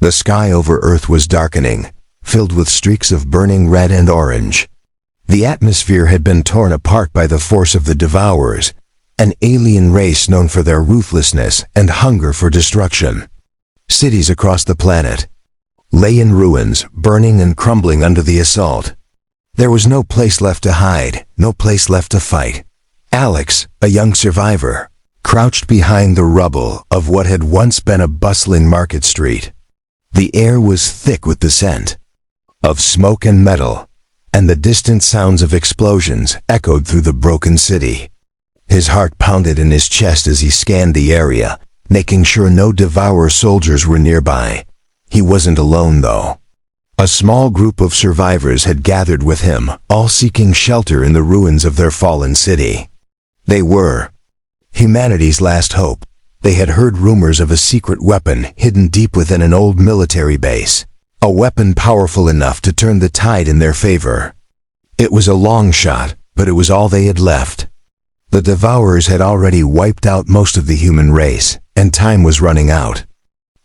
The sky over Earth was darkening, filled with streaks of burning red and orange. The atmosphere had been torn apart by the force of the Devourers, an alien race known for their ruthlessness and hunger for destruction. Cities across the planet lay in ruins, burning and crumbling under the assault. There was no place left to hide, no place left to fight. Alex, a young survivor, crouched behind the rubble of what had once been a bustling market street. The air was thick with the scent of smoke and metal, and the distant sounds of explosions echoed through the broken city. His heart pounded in his chest as he scanned the area, making sure no Devourer soldiers were nearby. He wasn't alone, though. A small group of survivors had gathered with him, all seeking shelter in the ruins of their fallen city. They were humanity's last hope. They had heard rumors of a secret weapon hidden deep within an old military base, a weapon powerful enough to turn the tide in their favor. It was a long shot, but it was all they had left. The Devourers had already wiped out most of the human race, and time was running out.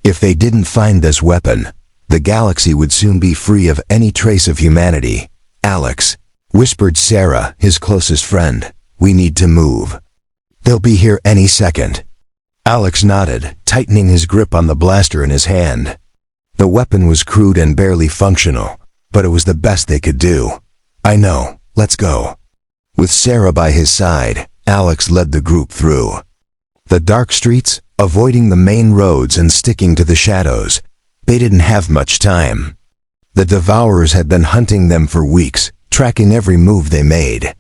If they didn't find this weapon, the galaxy would soon be free of any trace of humanity. "Alex," whispered Sarah, his closest friend, "we need to move. They'll be here any second." Alex nodded, tightening his grip on the blaster in his hand. The weapon was crude and barely functional, but it was the best they could do. "I know, let's go." With Sarah by his side, Alex led the group through the dark streets, avoiding the main roads and sticking to the shadows. They didn't have much time. The Devourers had been hunting them for weeks, tracking every move they made.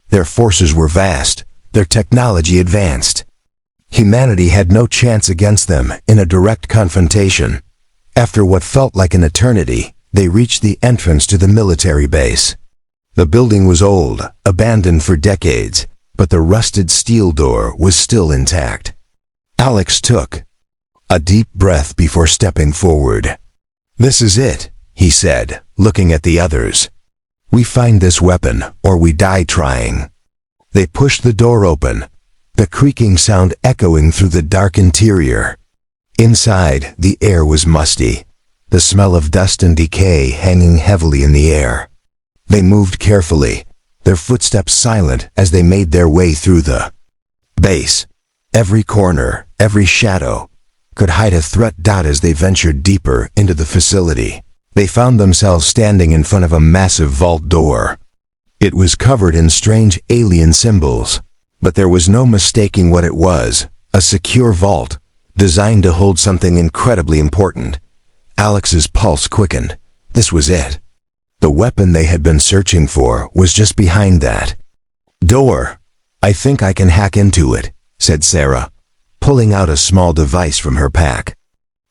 Their forces were vast, their technology advanced. Humanity had no chance against them in a direct confrontation. After what felt like an eternity, they reached the entrance to the military base. The building was old, abandoned for decades, but the rusted steel door was still intact. Alex took a deep breath before stepping forward. "This is it," he said, looking at the others. "We find this weapon, or we die trying." They pushed the door open, the creaking sound echoing through the dark interior. Inside, the air was musty, the smell of dust and decay hanging heavily in the air. They moved carefully, their footsteps silent as they made their way through the base. Every corner, every shadow, could hide a threat dot as they ventured deeper into the facility. They found themselves standing in front of a massive vault door. It was covered in strange alien symbols, but there was no mistaking what it was, a secure vault, designed to hold something incredibly important. Alex's pulse quickened. This was it. The weapon they had been searching for was just behind that door. "I think I can hack into it," said Sarah, pulling out a small device from her pack.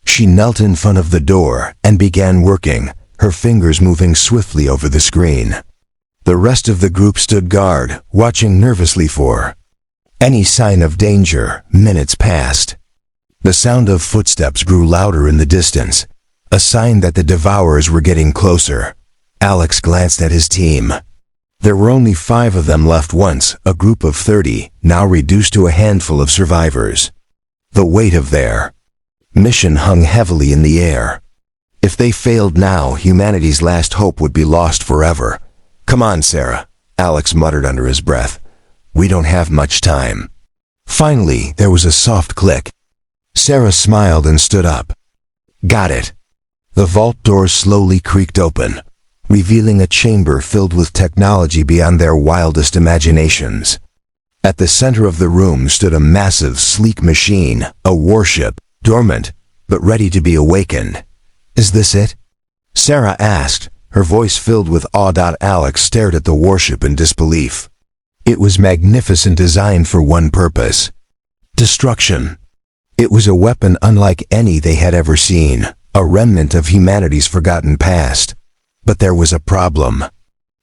She knelt in front of the door and began working, her fingers moving swiftly over the screen. The rest of the group stood guard, watching nervously for any sign of danger. Minutes passed. The sound of footsteps grew louder in the distance, a sign that the Devourers were getting closer. Alex glanced at his team. There were only 5 of them left once, a group of 30, now reduced to a handful of survivors. The weight of their mission hung heavily in the air. If they failed now, humanity's last hope would be lost forever. "Come on, Sarah," Alex muttered under his breath. "We don't have much time." Finally, there was a soft click. Sarah smiled and stood up. "Got it." The vault door slowly creaked open, revealing a chamber filled with technology beyond their wildest imaginations. At the center of the room stood a massive, sleek machine, a warship, dormant, but ready to be awakened. "Is this it?" Sarah asked, her voice filled with awe. Alex stared at the warship in disbelief. It was magnificent, designed for one purpose: destruction. It was a weapon unlike any they had ever seen, a remnant of humanity's forgotten past. But there was a problem.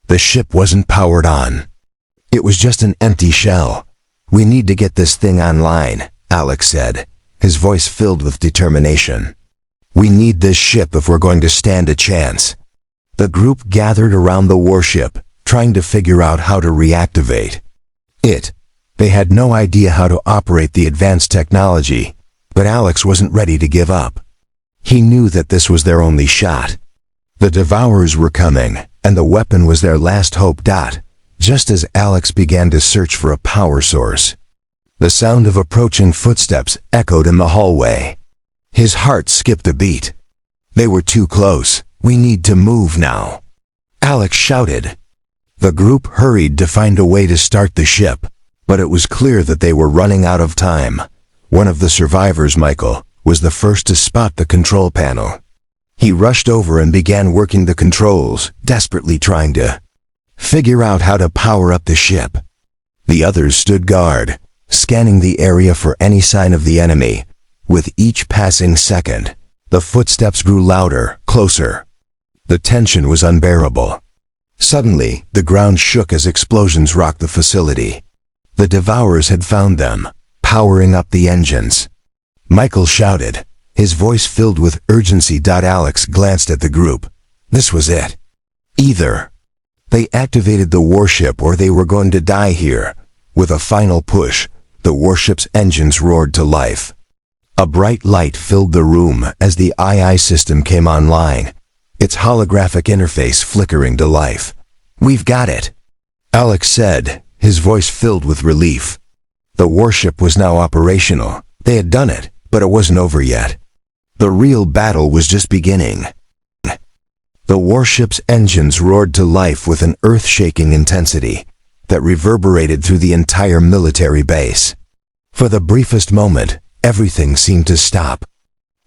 The ship wasn't powered on. It was just an empty shell. "We need to get this thing online," Alex said, his voice filled with determination. "We need this ship if we're going to stand a chance." The group gathered around the warship, trying to figure out how to reactivate it. They had no idea how to operate the advanced technology, but Alex wasn't ready to give up. He knew that this was their only shot. The Devourers were coming, and the weapon was their last hope. Just as Alex began to search for a power source, the sound of approaching footsteps echoed in the hallway. His heart skipped a beat. They were too close. We need to move now, Alex shouted. The group hurried to find a way to start the ship, but it was clear that they were running out of time. One of the survivors, Michael, was the first to spot the control panel. He rushed over and began working the controls, desperately trying to figure out how to power up the ship. The others stood guard, scanning the area for any sign of the enemy. With each passing second, the footsteps grew louder, closer. The tension was unbearable. Suddenly, the ground shook as explosions rocked the facility. The Devourers had found them, powering up the engines. Michael shouted, his voice filled with urgency. Alex glanced at the group. This was it. Either they activated the warship or they were going to die here. With a final push, the warship's engines roared to life. A bright light filled the room as the II system came online, its holographic interface flickering to life. We've got it, Alex said, his voice filled with relief. The warship was now operational. They had done it, but it wasn't over yet. The real battle was just beginning. The warship's engines roared to life with an earth-shaking intensity that reverberated through the entire military base. For the briefest moment, everything seemed to stop.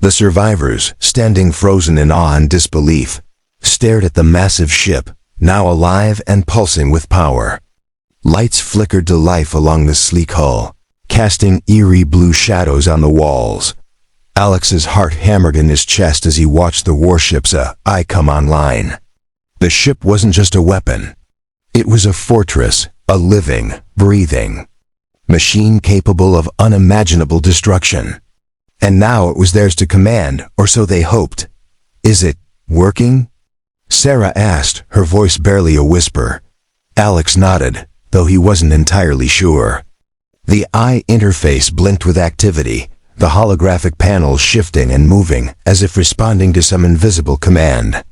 The survivors, standing frozen in awe and disbelief, stared at the massive ship, now alive and pulsing with power. Lights flickered to life along the sleek hull, casting eerie blue shadows on the walls. Alex's heart hammered in his chest as he watched the warship's AI come online. The ship wasn't just a weapon. It was a fortress, a living, breathing machine capable of unimaginable destruction. And now it was theirs to command, or so they hoped. Is it working? Sarah asked, her voice barely a whisper. Alex nodded, though he wasn't entirely sure. The eye interface blinked with activity, the holographic panels shifting and moving as if responding to some invisible command.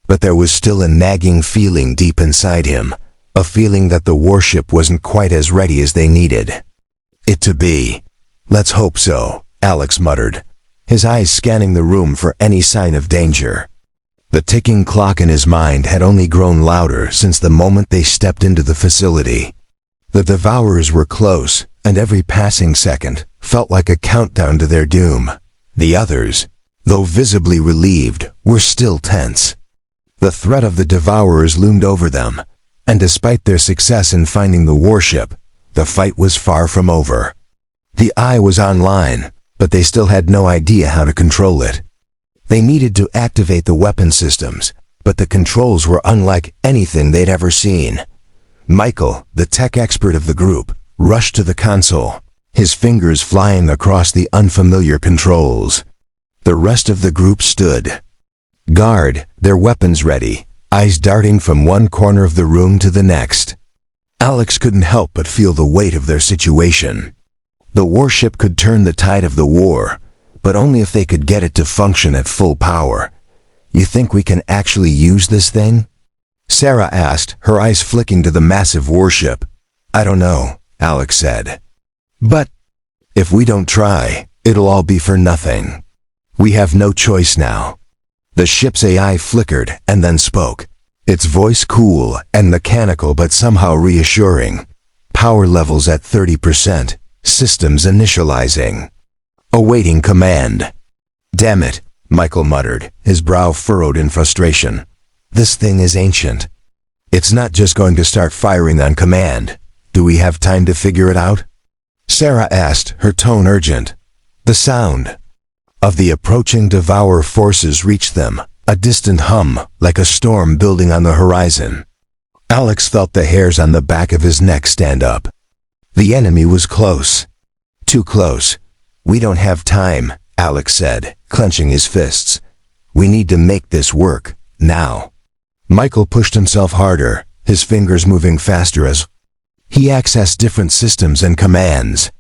But there was still a nagging feeling deep inside him, a feeling that the warship wasn't quite as ready as they needed it to be. Let's hope so, Alex muttered, his eyes scanning the room for any sign of danger. The ticking clock in his mind had only grown louder since the moment they stepped into the facility. The Devourers were close, and every passing second felt like a countdown to their doom. The others, though visibly relieved, were still tense. The threat of the Devourers loomed over them, and despite their success in finding the warship, the fight was far from over. The eye was online, but they still had no idea how to control it. They needed to activate the weapon systems, but the controls were unlike anything they'd ever seen. Michael, the tech expert of the group, rushed to the console, his fingers flying across the unfamiliar controls. The rest of the group stood guard, their weapons ready, eyes darting from one corner of the room to the next. Alex couldn't help but feel the weight of their situation. The warship could turn the tide of the war, but only if they could get it to function at full power. You think we can actually use this thing? Sarah asked, her eyes flicking to the massive warship. I don't know, Alex said. But if we don't try, it'll all be for nothing. We have no choice now. The ship's AI flickered and then spoke, its voice cool and mechanical but somehow reassuring. Power levels at 30%, systems initializing. Awaiting command. Damn it, Michael muttered, his brow furrowed in frustration. This thing is ancient. It's not just going to start firing on command. Do we have time to figure it out? Sarah asked, her tone urgent. The sound of the approaching Devourer forces reached them, a distant hum, like a storm building on the horizon. Alex felt the hairs on the back of his neck stand up. The enemy was close. Too close. We don't have time, Alex said, clenching his fists. We need to make this work, now. Michael pushed himself harder, his fingers moving faster as he accessed different systems and commands.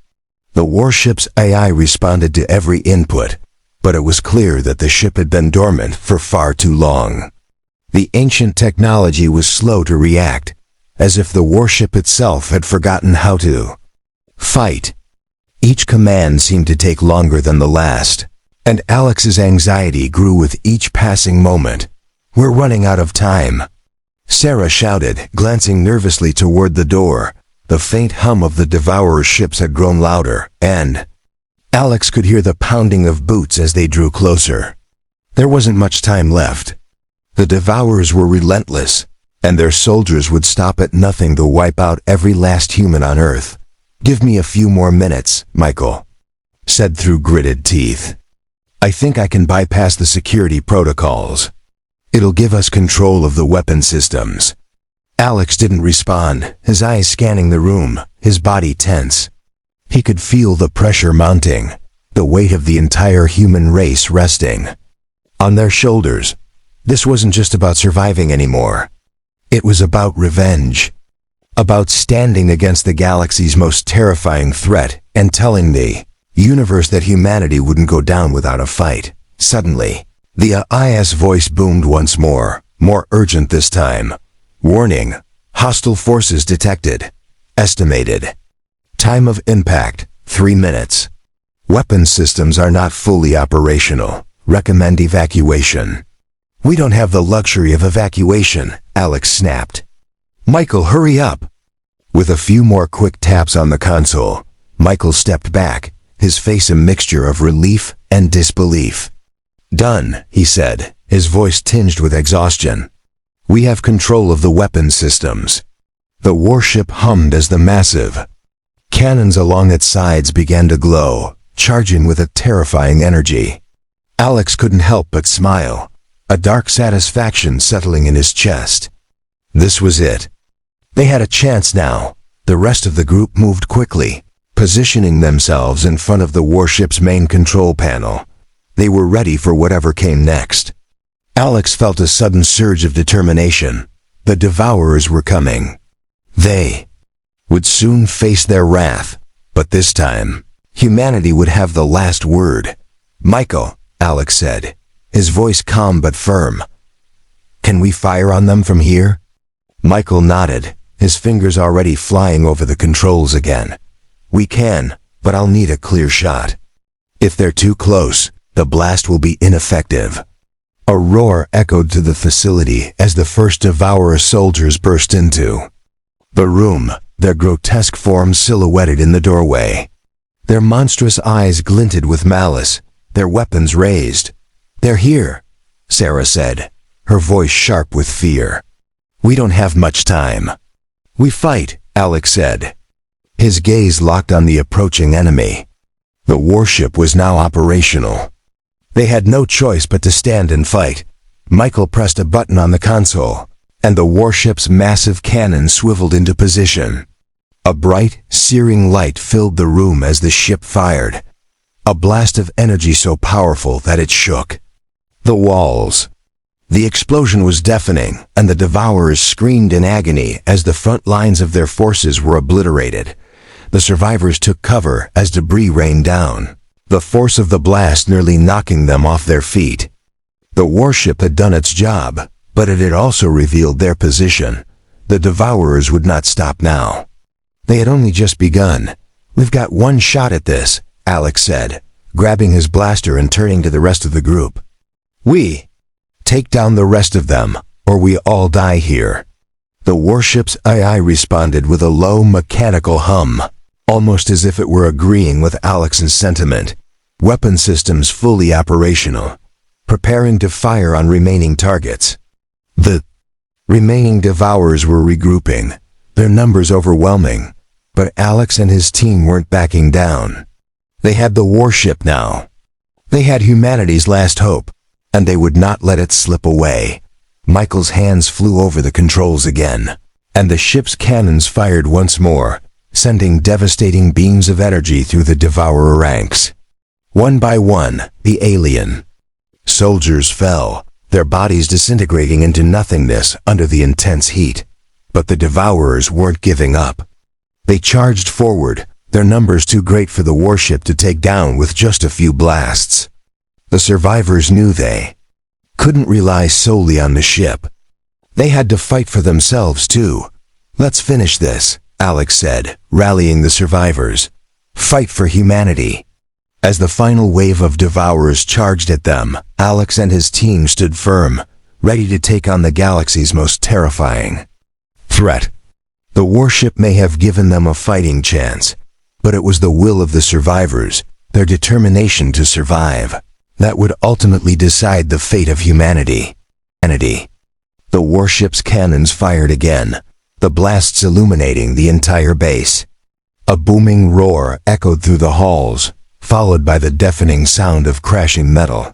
The warship's AI responded to every input, but it was clear that the ship had been dormant for far too long. The ancient technology was slow to react, as if the warship itself had forgotten how to fight. Each command seemed to take longer than the last, and Alex's anxiety grew with each passing moment. "We're running out of time," Sarah shouted, glancing nervously toward the door. The faint hum of the Devourer's ships had grown louder, and Alex could hear the pounding of boots as they drew closer. There wasn't much time left. The Devourers were relentless, and their soldiers would stop at nothing to wipe out every last human on Earth. "Give me a few more minutes," Michael said through gritted teeth. "I think I can bypass the security protocols. It'll give us control of the weapon systems." Alex didn't respond, his eyes scanning the room, his body tense. He could feel the pressure mounting, the weight of the entire human race resting on their shoulders. This wasn't just about surviving anymore. It was about revenge. About standing against the galaxy's most terrifying threat and telling the universe that humanity wouldn't go down without a fight. Suddenly, the AI's voice boomed once more urgent this time. "Warning, hostile forces detected. Estimated time of impact, 3 minutes. Weapon systems are not fully operational. Recommend evacuation." "We don't have the luxury of evacuation," Alex snapped. "Michael, hurry up." With a few more quick taps on the console, Michael stepped back, his face a mixture of relief and disbelief. "Done," he said, his voice tinged with exhaustion. "We have control of the weapon systems." The warship hummed as the massive cannons along its sides began to glow, charging with a terrifying energy. Alex couldn't help but smile, a dark satisfaction settling in his chest. This was it. They had a chance now. The rest of the group moved quickly, positioning themselves in front of the warship's main control panel. They were ready for whatever came next. Alex felt a sudden surge of determination. The Devourers were coming. They would soon face their wrath, but this time, humanity would have the last word. "Michael," Alex said, his voice calm but firm. "Can we fire on them from here?" Michael nodded, his fingers already flying over the controls again. "We can, but I'll need a clear shot. If they're too close, the blast will be ineffective." A roar echoed to the facility as the first Devourer soldiers burst into the room, their grotesque forms silhouetted in the doorway. Their monstrous eyes glinted with malice, their weapons raised. "They're here," Sarah said, her voice sharp with fear. "We don't have much time." "We fight," Alex said, his gaze locked on the approaching enemy. The warship was now operational. They had no choice but to stand and fight. Michael pressed a button on the console, and the warship's massive cannon swiveled into position. A bright, searing light filled the room as the ship fired, a blast of energy so powerful that it shook the walls. The explosion was deafening, and the Devourers screamed in agony as the front lines of their forces were obliterated. The survivors took cover as debris rained down, the force of the blast nearly knocking them off their feet. The warship had done its job, but it had also revealed their position. The Devourers would not stop now. They had only just begun. "We've got one shot at this," Alex said, grabbing his blaster and turning to the rest of the group. "We take down the rest of them, or we all die here." The warship's AI responded with a low, mechanical hum, almost as if it were agreeing with Alex's sentiment. Weapon systems fully operational, preparing to fire on remaining targets. The remaining Devourers were regrouping, their numbers overwhelming, but Alex and his team weren't backing down. They had the warship now. They had humanity's last hope, and they would not let it slip away. Michael's hands flew over the controls again, and the ship's cannons fired once more, sending devastating beams of energy through the Devourer ranks. One by one, the alien soldiers fell, their bodies disintegrating into nothingness under the intense heat. But the Devourers weren't giving up. They charged forward, their numbers too great for the warship to take down with just a few blasts. The survivors knew they couldn't rely solely on the ship. They had to fight for themselves too. "Let's finish this," Alex said, rallying the survivors. "Fight for humanity." As the final wave of devourers charged at them, Alex and his team stood firm, ready to take on the galaxy's most terrifying threat. The warship may have given them a fighting chance, but it was the will of the survivors, their determination to survive, that would ultimately decide the fate of humanity. The warship's cannons fired again, the blasts illuminating the entire base. A booming roar echoed through the halls, followed by the deafening sound of crashing metal.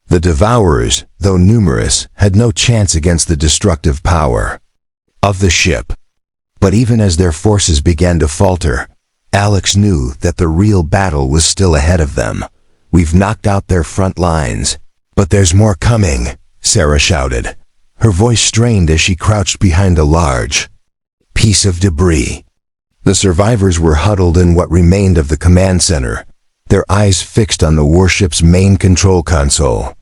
The devourers, though numerous, had no chance against the destructive power of the ship. But even as their forces began to falter, Alex knew that the real battle was still ahead of them. "We've knocked out their front lines, but there's more coming," Sarah shouted, her voice strained as she crouched behind a large piece of debris. The survivors were huddled in what remained of the command center, their eyes fixed on the warship's main control console.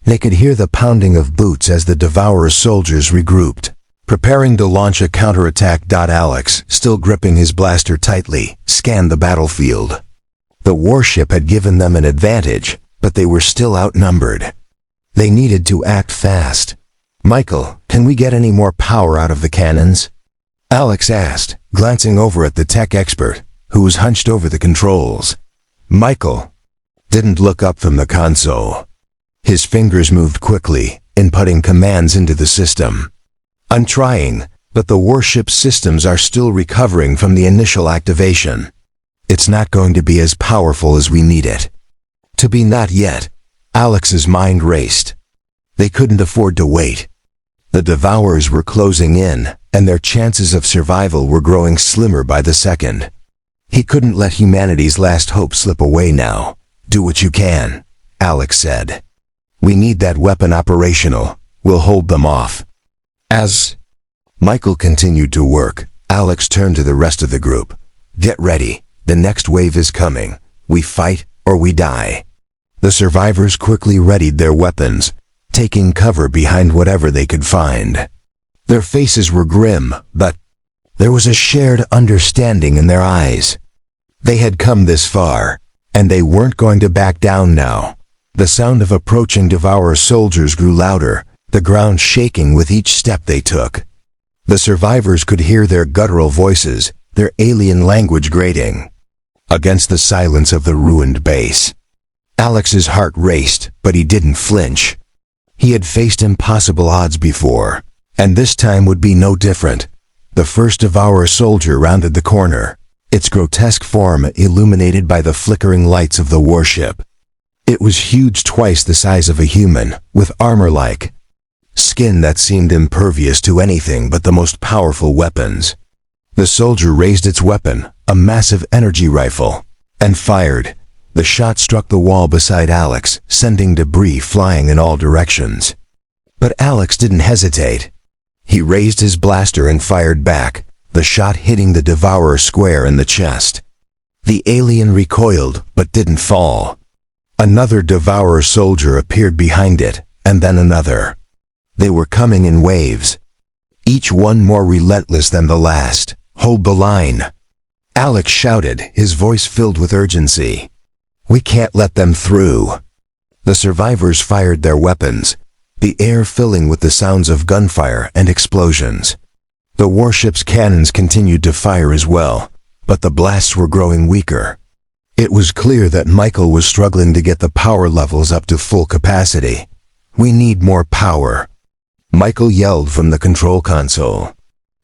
They could hear the pounding of boots as the Devourer soldiers regrouped, preparing to launch a counterattack. Alex, still gripping his blaster tightly, scanned the battlefield. The warship had given them an advantage, but they were still outnumbered. They needed to act fast. "Michael, can we get any more power out of the cannons?" Alex asked, glancing over at the tech expert, who was hunched over the controls. Michael didn't look up from the console. His fingers moved quickly, inputting commands into the system. "I'm trying, but the warship systems are still recovering from the initial activation. It's not going to be as powerful as we need it." To be not yet, Alex's mind raced. They couldn't afford to wait. The Devourers were closing in, and their chances of survival were growing slimmer by the second. He couldn't let humanity's last hope slip away now. "Do what you can," Alex said. "We need that weapon operational. We'll hold them off." As Michael continued to work, Alex turned to the rest of the group. "Get ready. The next wave is coming. We fight or we die." The survivors quickly readied their weapons, taking cover behind whatever they could find. Their faces were grim, but there was a shared understanding in their eyes. They had come this far, and they weren't going to back down now. The sound of approaching Devourer soldiers grew louder, the ground shaking with each step they took. The survivors could hear their guttural voices, their alien language grating against the silence of the ruined base. Alex's heart raced, but he didn't flinch. He had faced impossible odds before, and this time would be no different. The first Devourer soldier rounded the corner, its grotesque form illuminated by the flickering lights of the warship. It was huge, twice the size of a human, with armor-like skin that seemed impervious to anything but the most powerful weapons. The soldier raised its weapon, a massive energy rifle, and fired. The shot struck the wall beside Alex, sending debris flying in all directions. But Alex didn't hesitate. He raised his blaster and fired back, the shot hitting the Devourer square in the chest. The alien recoiled, but didn't fall. Another Devourer soldier appeared behind it, and then another. They were coming in waves, each one more relentless than the last. "Hold the line," Alex shouted, his voice filled with urgency. "We can't let them through." The survivors fired their weapons, the air filling with the sounds of gunfire and explosions. The warship's cannons continued to fire as well, but the blasts were growing weaker. It was clear that Michael was struggling to get the power levels up to full capacity. "We need more power," Michael yelled from the control console.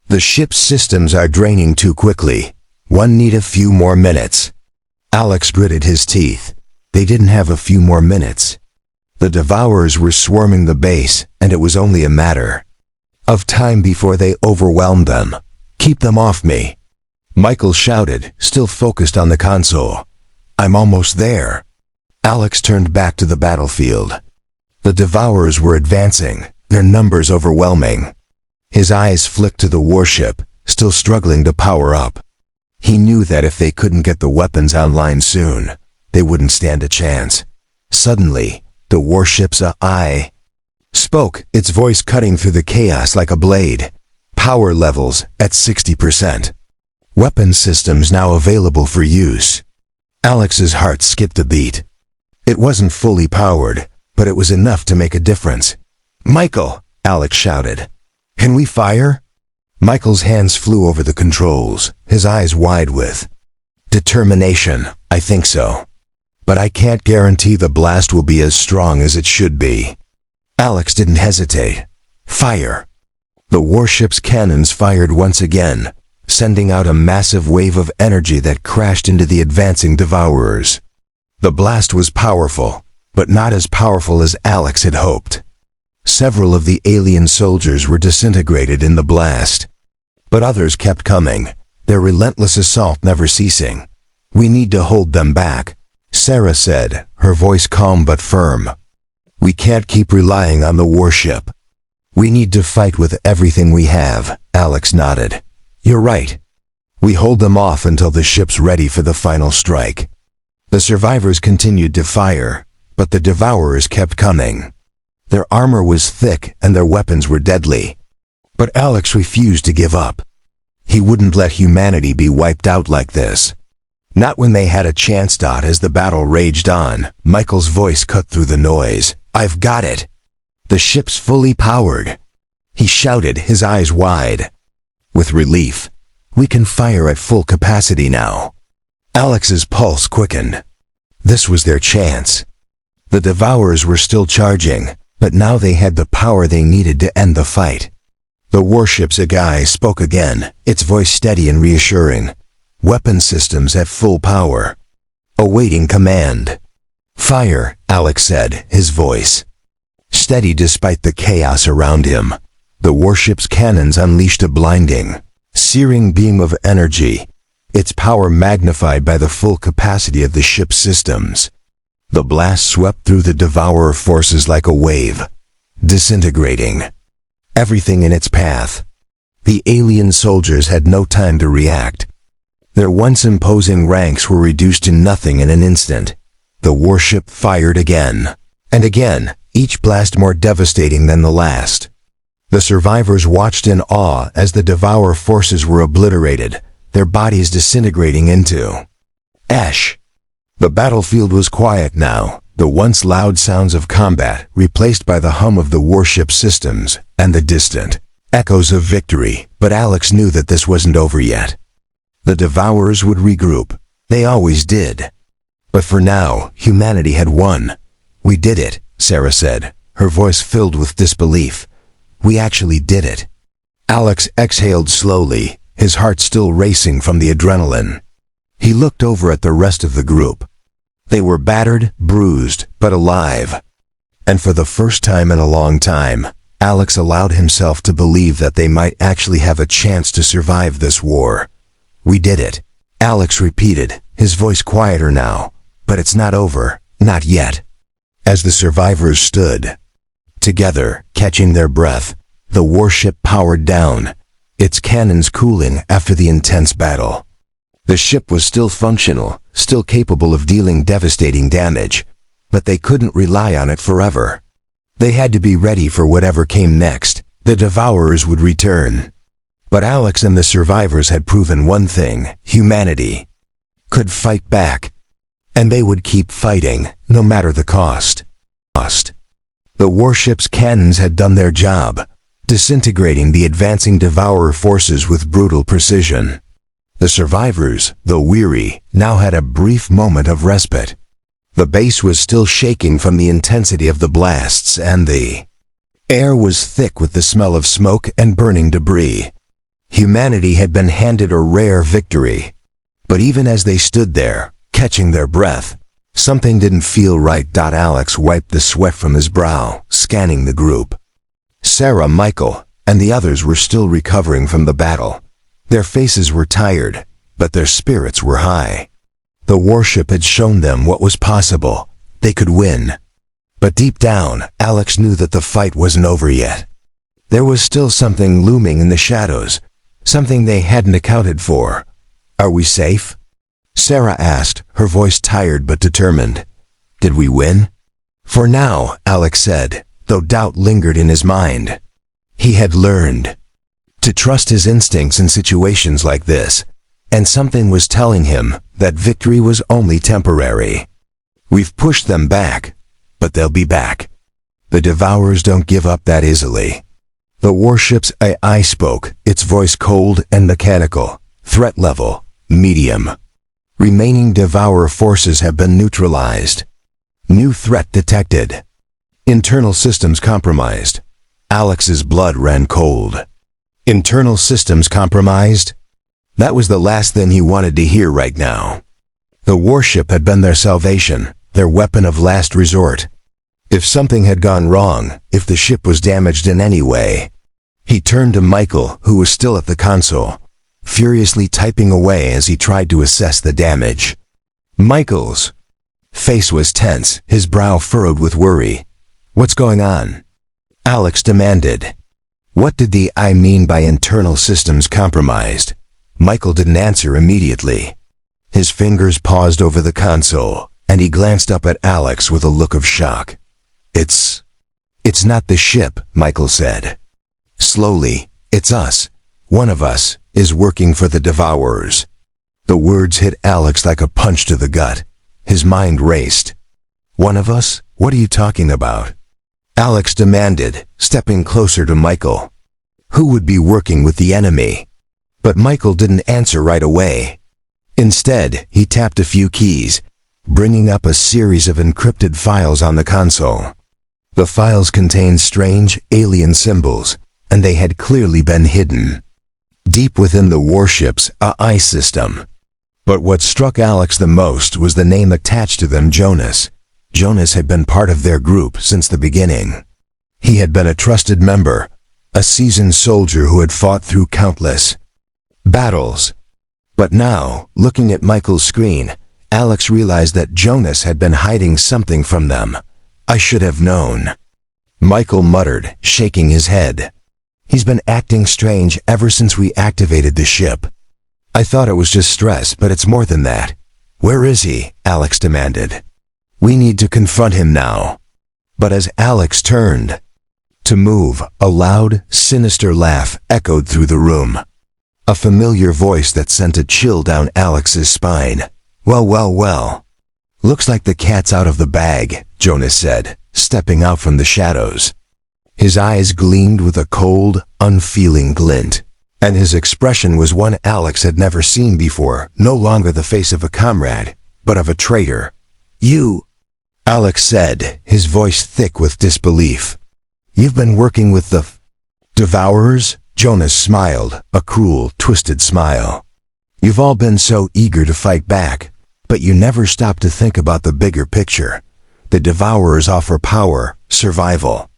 "The ship's systems are draining too quickly. One need a few more minutes." Alex gritted his teeth. They didn't have a few more minutes. The Devourers were swarming the base, and it was only a matter of time before they overwhelmed them. "Keep them off me," Michael shouted, still focused on the console. "I'm almost there." Alex turned back to the battlefield. The Devourers were advancing, their numbers overwhelming. His eyes flicked to the warship, still struggling to power up. He knew that if they couldn't get the weapons online soon, they wouldn't stand a chance. Suddenly, The warships I spoke, its voice cutting through the chaos like a blade. Power levels at 60%. Weapon systems now available for use. Alex's heart skipped a beat. It wasn't fully powered, but it was enough to make a difference. "Michael!" Alex shouted. "Can we fire?" Michael's hands flew over the controls, his eyes wide with determination. "I think so. But I can't guarantee the blast will be as strong as it should be." Alex didn't hesitate. "Fire!" The warship's cannons fired once again, sending out a massive wave of energy that crashed into the advancing devourers. The blast was powerful, but not as powerful as Alex had hoped. Several of the alien soldiers were disintegrated in the blast. But others kept coming, their relentless assault never ceasing. "We need to hold them back," Sarah said, her voice calm but firm. "We can't keep relying on the warship. We need to fight with everything we have." Alex nodded. "You're right. We hold them off until the ship's ready for the final strike." The survivors continued to fire, but the devourers kept coming. Their armor was thick and their weapons were deadly. But Alex refused to give up. He wouldn't let humanity be wiped out like this. Not when they had a chance. As the battle raged on, Michael's voice cut through the noise. "I've got it. The ship's fully powered," he shouted, his eyes wide with relief. "We can fire at full capacity now." Alex's pulse quickened. This was their chance. The devourers were still charging, but now they had the power they needed to end the fight. The warship's guy spoke again, its voice steady and reassuring. "Weapon systems at full power. Awaiting command." "Fire," Alex said, his voice steady despite the chaos around him. The warship's cannons unleashed a blinding, searing beam of energy, its power magnified by the full capacity of the ship's systems. The blast swept through the devourer forces like a wave, disintegrating everything in its path. The alien soldiers had no time to react. Their once imposing ranks were reduced to nothing in an instant. The warship fired again and again, each blast more devastating than the last. The survivors watched in awe as the devourer forces were obliterated, their bodies disintegrating into ash. The battlefield was quiet now, the once loud sounds of combat replaced by the hum of the warship systems and the distant echoes of victory. But Alex knew that this wasn't over yet. The devourers would regroup. They always did. But for now, humanity had won. "We did it," Sarah said, her voice filled with disbelief. "We actually did it." Alex exhaled slowly, his heart still racing from the adrenaline. He looked over at the rest of the group. They were battered, bruised, but alive. And for the first time in a long time, Alex allowed himself to believe that they might actually have a chance to survive this war. "We did it," Alex repeated, his voice quieter now. "But it's not over, not yet." As the survivors stood together, catching their breath, the warship powered down, its cannons cooling after the intense battle. The ship was still functional, still capable of dealing devastating damage, but they couldn't rely on it forever. They had to be ready for whatever came next. The devourers would return. But Alex and the survivors had proven one thing: humanity could fight back. And they would keep fighting, no matter the cost. The warship's cannons had done their job, disintegrating the advancing devourer forces with brutal precision. The survivors, though weary, now had a brief moment of respite. The base was still shaking from the intensity of the blasts, and the air was thick with the smell of smoke and burning debris. Humanity had been handed a rare victory. But even as they stood there, catching their breath, something didn't feel right. Alex wiped the sweat from his brow, scanning the group. Sarah, Michael, and the others were still recovering from the battle. Their faces were tired, but their spirits were high. The warship had shown them what was possible. They could win. But deep down, Alex knew that the fight wasn't over yet. There was still something looming in the shadows, something they hadn't accounted for. "Are we safe?" Sarah asked, her voice tired but determined. "Did we win?" For now, Alex said, though doubt lingered in his mind. He had learned to trust his instincts in situations like this, and something was telling him that victory was only temporary. We've pushed them back, but they'll be back. The Devourers don't give up that easily. The Warship's AI spoke, its voice cold and mechanical. Threat level, medium. Remaining Devourer forces have been neutralized. New threat detected. Internal systems compromised. Alex's blood ran cold. Internal systems compromised? That was the last thing he wanted to hear right now. The warship had been their salvation, their weapon of last resort. If something had gone wrong, if the ship was damaged in any way. He turned to Michael, who was still at the console, furiously typing away as he tried to assess the damage. Michael's face was tense, his brow furrowed with worry. What's going on? Alex demanded. What did the I mean by internal systems compromised? Michael didn't answer immediately. His fingers paused over the console, and he glanced up at Alex with a look of shock. It's not the ship, Michael said. Slowly, it's us. One of us is working for the Devourers. The words hit Alex like a punch to the gut. His mind raced. One of us? What are you talking about? Alex demanded, stepping closer to Michael. Who would be working with the enemy? But Michael didn't answer right away. Instead, he tapped a few keys, bringing up a series of encrypted files on the console. The files contained strange, alien symbols, and they had clearly been hidden deep within the warship's AI system. But what struck Alex the most was the name attached to them, Jonas. Jonas had been part of their group since the beginning. He had been a trusted member, a seasoned soldier who had fought through countless battles. But now, looking at Michael's screen, Alex realized that Jonas had been hiding something from them. I should have known. Michael muttered, shaking his head. He's been acting strange ever since we activated the ship. I thought it was just stress, but it's more than that. Where is he? Alex demanded. We need to confront him now. But as Alex turned to move, a loud, sinister laugh echoed through the room. A familiar voice that sent a chill down Alex's spine. Well. Looks like the cat's out of the bag, Jonas said, stepping out from the shadows. His eyes gleamed with a cold, unfeeling glint, and his expression was one Alex had never seen before, no longer the face of a comrade, but of a traitor. You, Alex said, his voice thick with disbelief. You've been working with the Devourers? Jonas smiled, a cruel, twisted smile. You've all been so eager to fight back, but you never stop to think about the bigger picture. The Devourers offer power, survival.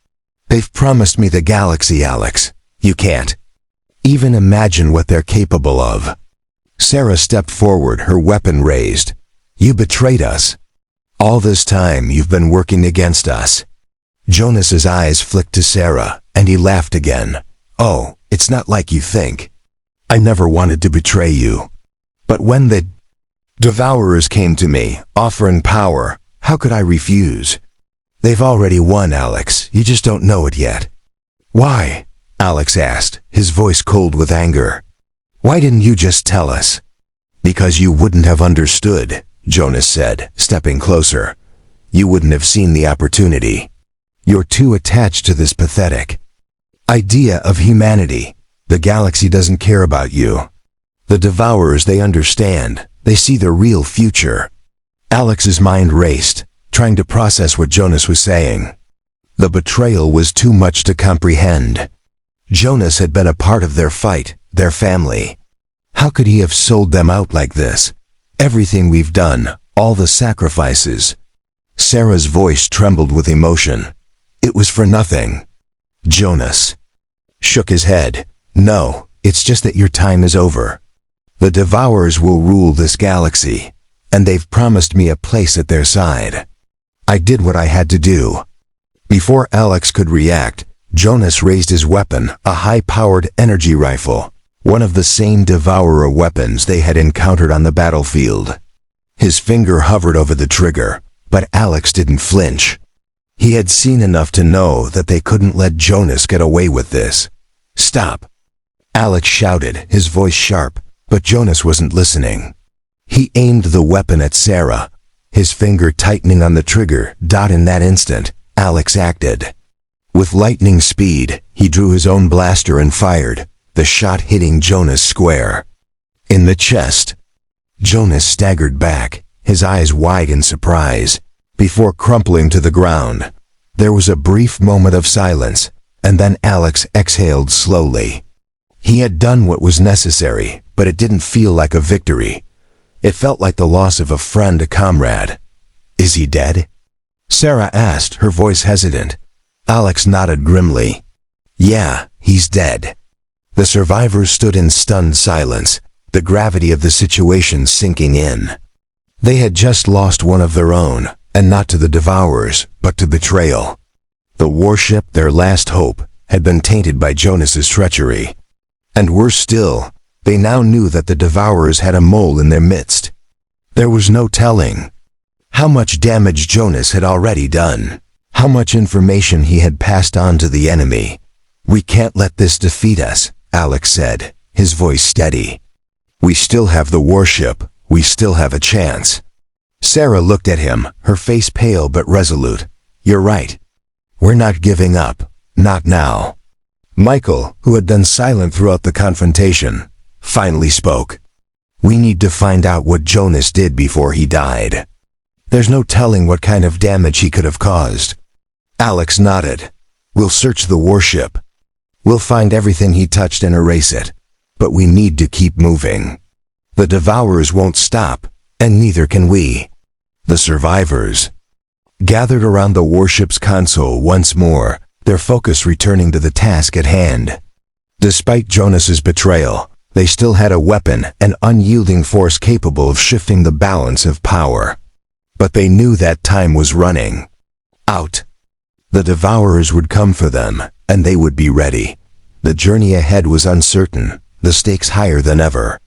They've promised me the galaxy, Alex. You can't even imagine what they're capable of. Sarah stepped forward, her weapon raised. You betrayed us. All this time you've been working against us. Jonas's eyes flicked to Sarah, and he laughed again. Oh, it's not like you think. I never wanted to betray you. But when the Devourers came to me, offering power, how could I refuse? They've already won, Alex. You just don't know it yet. Why? Alex asked, his voice cold with anger. Why didn't you just tell us? Because you wouldn't have understood, Jonas said, stepping closer. You wouldn't have seen the opportunity. You're too attached to this pathetic idea of humanity. The galaxy doesn't care about you. The Devourers, they understand. They see the real future. Alex's mind raced, trying to process what Jonas was saying. The betrayal was too much to comprehend. Jonas had been a part of their fight, their family. How could he have sold them out like this? Everything we've done, all the sacrifices. Sarah's voice trembled with emotion. It was for nothing. Jonas shook his head. No, it's just that your time is over. The Devourers will rule this galaxy, and they've promised me a place at their side. I did what I had to do. Before Alex could react, Jonas raised his weapon, a high-powered energy rifle, one of the same Devourer weapons they had encountered on the battlefield. His finger hovered over the trigger, but Alex didn't flinch. He had seen enough to know that they couldn't let Jonas get away with this. "Stop!" Alex shouted, his voice sharp, but Jonas wasn't listening. He aimed the weapon at Sarah, his finger tightening on the trigger. In that instant, Alex acted. With lightning speed, he drew his own blaster and fired, the shot hitting Jonas square in the chest. Jonas staggered back, his eyes wide in surprise, before crumpling to the ground. There was a brief moment of silence, and then Alex exhaled slowly. He had done what was necessary, but it didn't feel like a victory. It felt like the loss of a friend, a comrade. "Is he dead?" Sarah asked, her voice hesitant. Alex nodded grimly. "Yeah, he's dead." The survivors stood in stunned silence, the gravity of the situation sinking in. They had just lost one of their own, and not to the Devourers, but to betrayal. The warship, their last hope, had been tainted by Jonas's treachery. And worse still, they now knew that the Devourers had a mole in their midst. There was no telling how much damage Jonas had already done, how much information he had passed on to the enemy. "We can't let this defeat us," Alex said, his voice steady. "We still have the warship, we still have a chance." Sarah looked at him, her face pale but resolute. "You're right. We're not giving up, not now." Michael, who had been silent throughout the confrontation, finally spoke. "We need to find out what Jonas did before he died. There's no telling what kind of damage he could have caused." Alex nodded. "We'll search the warship. We'll find everything he touched and erase it. But we need to keep moving. The Devourers won't stop, and neither can we." The survivors gathered around the warship's console once more, their focus returning to the task at hand. Despite Jonas's betrayal, they still had a weapon, an unyielding force capable of shifting the balance of power. But they knew that time was running out. The Devourers would come for them, and they would be ready. The journey ahead was uncertain, the stakes higher than ever.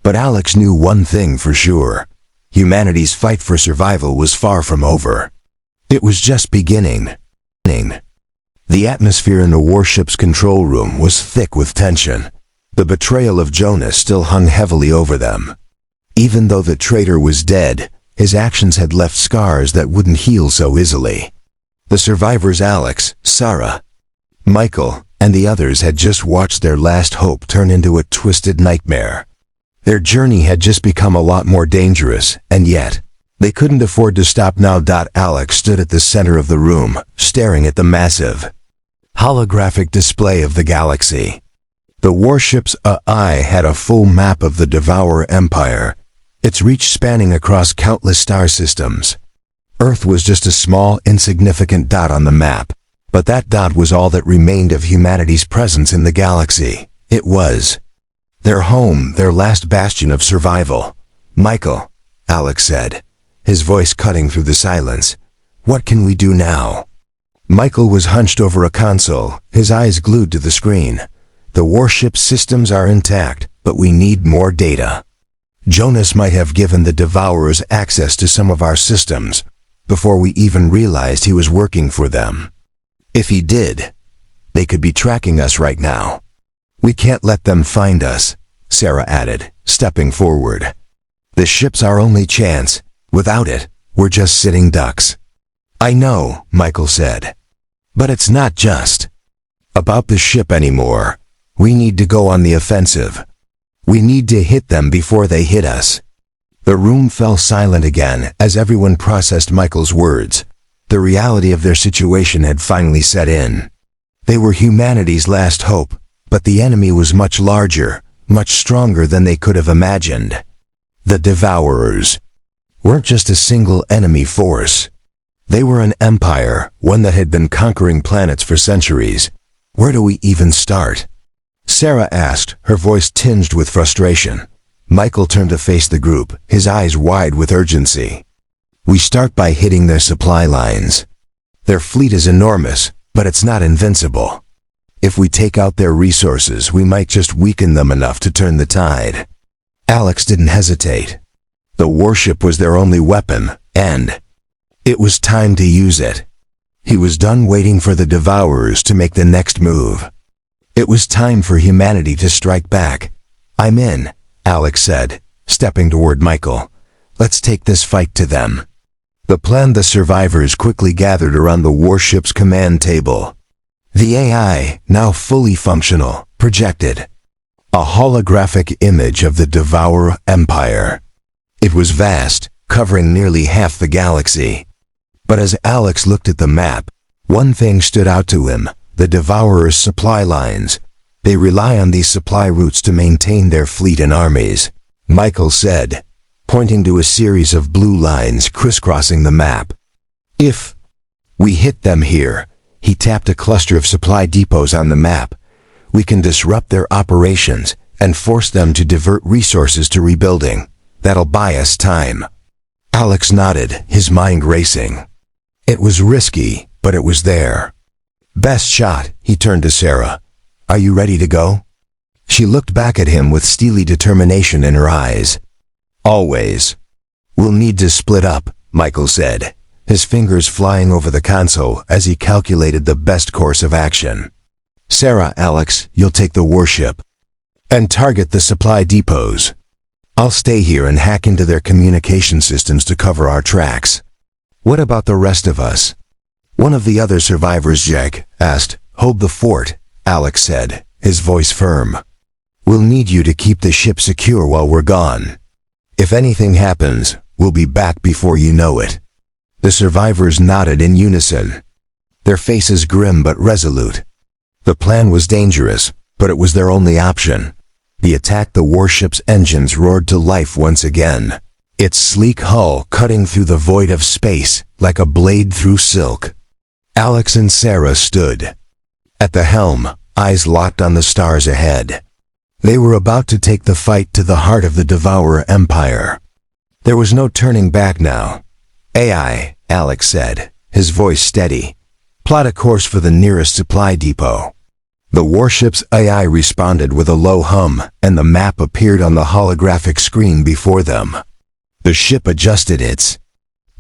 But Alex knew one thing for sure. Humanity's fight for survival was far from over. It was just beginning. The atmosphere in the warship's control room was thick with tension. The betrayal of Jonas still hung heavily over them. Even though the traitor was dead, his actions had left scars that wouldn't heal so easily. The survivors, Alex, Sarah, Michael, and the others had just watched their last hope turn into a twisted nightmare. Their journey had just become a lot more dangerous, and yet, they couldn't afford to stop now. Alex stood at the center of the room, staring at the massive holographic display of the galaxy. The warship's eye had a full map of the Devourer Empire, its reach spanning across countless star systems. Earth was just a small, insignificant dot on the map, but that dot was all that remained of humanity's presence in the galaxy. It was their home, their last bastion of survival. "Michael," Alex said, his voice cutting through the silence, "what can we do now?" Michael was hunched over a console, his eyes glued to the screen. "The warship systems are intact, but we need more data. Jonas might have given the Devourers access to some of our systems before we even realized he was working for them. If he did, they could be tracking us right now. We can't let them find us," Sarah added, stepping forward. "The ship's our only chance. Without it, we're just sitting ducks." "I know," Michael said. "But it's not just about the ship anymore. We need to go on the offensive. We need to hit them before they hit us." The room fell silent again as everyone processed Michael's words. The reality of their situation had finally set in. They were humanity's last hope, but the enemy was much larger, much stronger than they could have imagined. The Devourers weren't just a single enemy force. They were an empire, one that had been conquering planets for centuries. "Where do we even start?" Sarah asked, her voice tinged with frustration. Michael turned to face the group, his eyes wide with urgency. "We start by hitting their supply lines. Their fleet is enormous, but it's not invincible. If we take out their resources, we might just weaken them enough to turn the tide." Alex didn't hesitate. The warship was their only weapon, and it was time to use it. He was done waiting for the Devourers to make the next move. It was time for humanity to strike back. "I'm in," Alex said, stepping toward Michael. "Let's take this fight to them." The survivors quickly gathered around the warship's command table. The AI, now fully functional, projected a holographic image of the Devourer Empire. It was vast, covering nearly half the galaxy. But as Alex looked at the map, one thing stood out to him: the Devourer's supply lines. They rely on these supply routes to maintain their fleet and armies, Michael said, pointing to a series of blue lines crisscrossing the map. "If we hit them here," he tapped a cluster of supply depots on the map, "we can disrupt their operations and force them to divert resources to rebuilding. That'll buy us time." Alex nodded, his mind racing. It was risky, but it was there. "Best shot," he turned to Sarah. "Are you ready to go?" She looked back at him with steely determination in her eyes. "Always." "We'll need to split up," Michael said, his fingers flying over the console as he calculated the best course of action. "Sarah, Alex, you'll take the warship and target the supply depots. I'll stay here and hack into their communication systems to cover our tracks." "What about the rest of us?" one of the other survivors, Jack, asked. "Hold the fort," Alex said, his voice firm. "We'll need you to keep the ship secure while we're gone. If anything happens, we'll be back before you know it." The survivors nodded in unison, their faces grim but resolute. The plan was dangerous, but it was their only option. The attack the warship's engines roared to life once again, its sleek hull cutting through the void of space like a blade through silk. Alex and Sarah stood at the helm, eyes locked on the stars ahead. They were about to take the fight to the heart of the Devourer Empire. There was no turning back now. "AI," Alex said, his voice steady. "Plot a course for the nearest supply depot." The warship's AI responded with a low hum, and the map appeared on the holographic screen before them. The ship adjusted its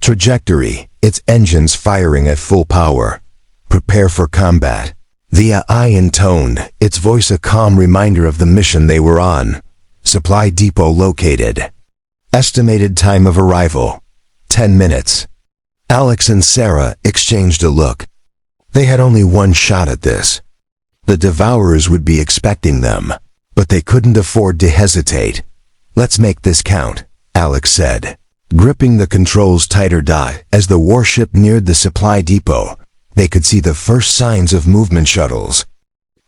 trajectory, its engines firing at full power. "Prepare for combat." The AI intoned, its voice a calm reminder of the mission they were on. "Supply depot located. Estimated time of arrival, 10 minutes. Alex and Sarah exchanged a look. They had only one shot at this. The Devourers would be expecting them, but they couldn't afford to hesitate. "Let's make this count," Alex said, gripping the controls tighter. As the warship neared the supply depot, they could see the first signs of movement: shuttles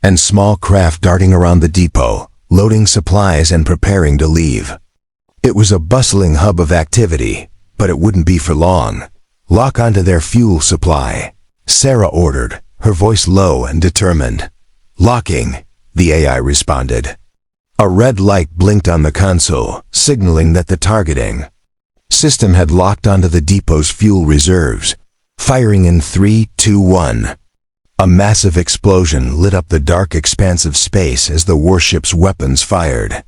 and small craft darting around the depot, loading supplies and preparing to leave. It was a bustling hub of activity, but it wouldn't be for long. "Lock onto their fuel supply," Sarah ordered, her voice low and determined. "Locking," the AI responded. A red light blinked on the console, signaling that the targeting system had locked onto the depot's fuel reserves. Firing in 3, 2, 1. A massive explosion lit up the dark expanse of space as the warship's weapons fired.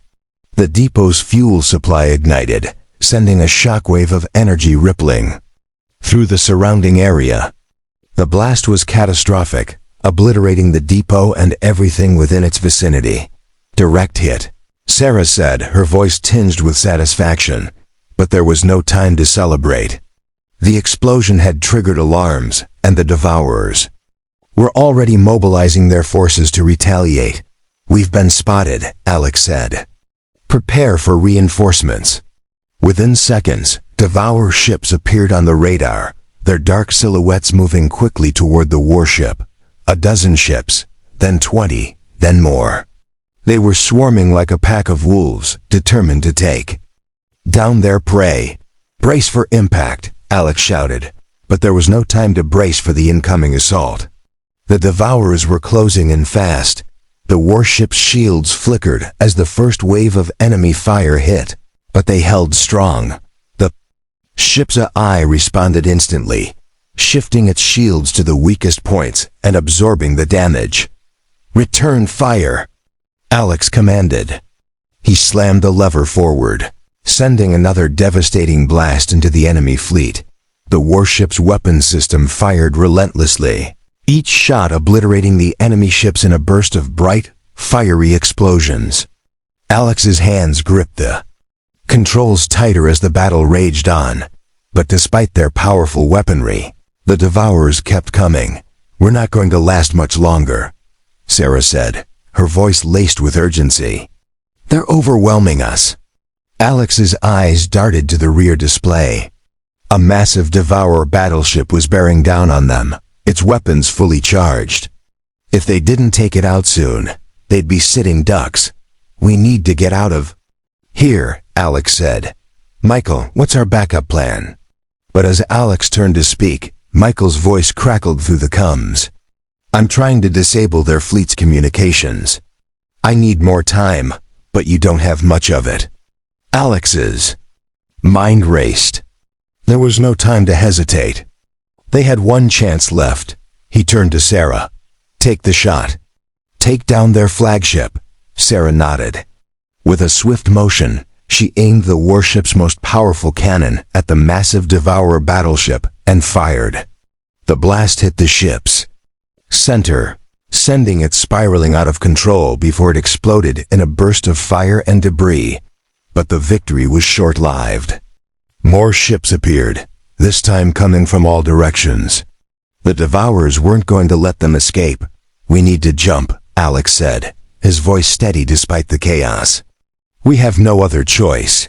The depot's fuel supply ignited, sending a shockwave of energy rippling through the surrounding area. The blast was catastrophic, obliterating the depot and everything within its vicinity. "Direct hit," Sarah said, her voice tinged with satisfaction. But there was no time to celebrate. The explosion had triggered alarms, and the Devourers were already mobilizing their forces to retaliate. "We've been spotted," Alex said. "Prepare for reinforcements." Within seconds, Devourer ships appeared on the radar, their dark silhouettes moving quickly toward the warship. A dozen ships, then 20, then more. They were swarming like a pack of wolves, determined to take down their prey. "Brace for impact," Alex shouted, but there was no time to brace for the incoming assault. The Devourers were closing in fast. The warship's shields flickered as the first wave of enemy fire hit, but they held strong. The ship's eye responded instantly, shifting its shields to the weakest points and absorbing the damage. "Return fire," Alex commanded. He slammed the lever forward, sending another devastating blast into the enemy fleet. The warship's weapon system fired relentlessly, each shot obliterating the enemy ships in a burst of bright, fiery explosions. Alex's hands gripped the controls tighter as the battle raged on. But despite their powerful weaponry, the Devourers kept coming. "We're not going to last much longer," Sarah said, her voice laced with urgency. "They're overwhelming us." Alex's eyes darted to the rear display. A massive Devourer battleship was bearing down on them, its weapons fully charged. If they didn't take it out soon, they'd be sitting ducks. "We need to get out of here," Alex said. "Michael, what's our backup plan?" But as Alex turned to speak, Michael's voice crackled through the comms. "I'm trying to disable their fleet's communications. I need more time, but you don't have much of it." Alex's mind raced. There was no time to hesitate. They had one chance left. He turned to Sarah. "Take the shot. Take down their flagship." Sarah nodded. With a swift motion, she aimed the warship's most powerful cannon at the massive Devourer battleship and fired. The blast hit the ship's center, sending it spiraling out of control before it exploded in a burst of fire and debris. But the victory was short-lived. More ships appeared, this time coming from all directions. The Devourers weren't going to let them escape. "We need to jump," Alex said, his voice steady despite the chaos. "We have no other choice."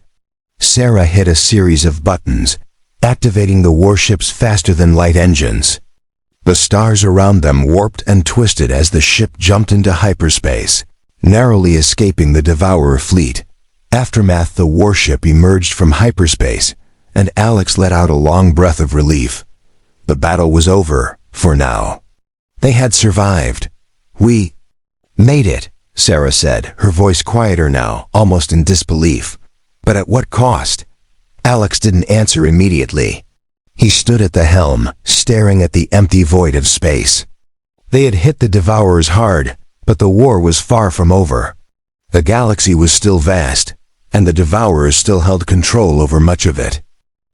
Sarah hit a series of buttons, activating the warships faster than light engines. The stars around them warped and twisted as the ship jumped into hyperspace, narrowly escaping the Devourer fleet. Aftermath, the warship emerged from hyperspace, and Alex let out a long breath of relief. The battle was over, for now. They had survived. "We made it," Sarah said, her voice quieter now, almost in disbelief. "But at what cost?" Alex didn't answer immediately. He stood at the helm, staring at the empty void of space. They had hit the Devourers hard, but the war was far from over. The galaxy was still vast, and the Devourers still held control over much of it.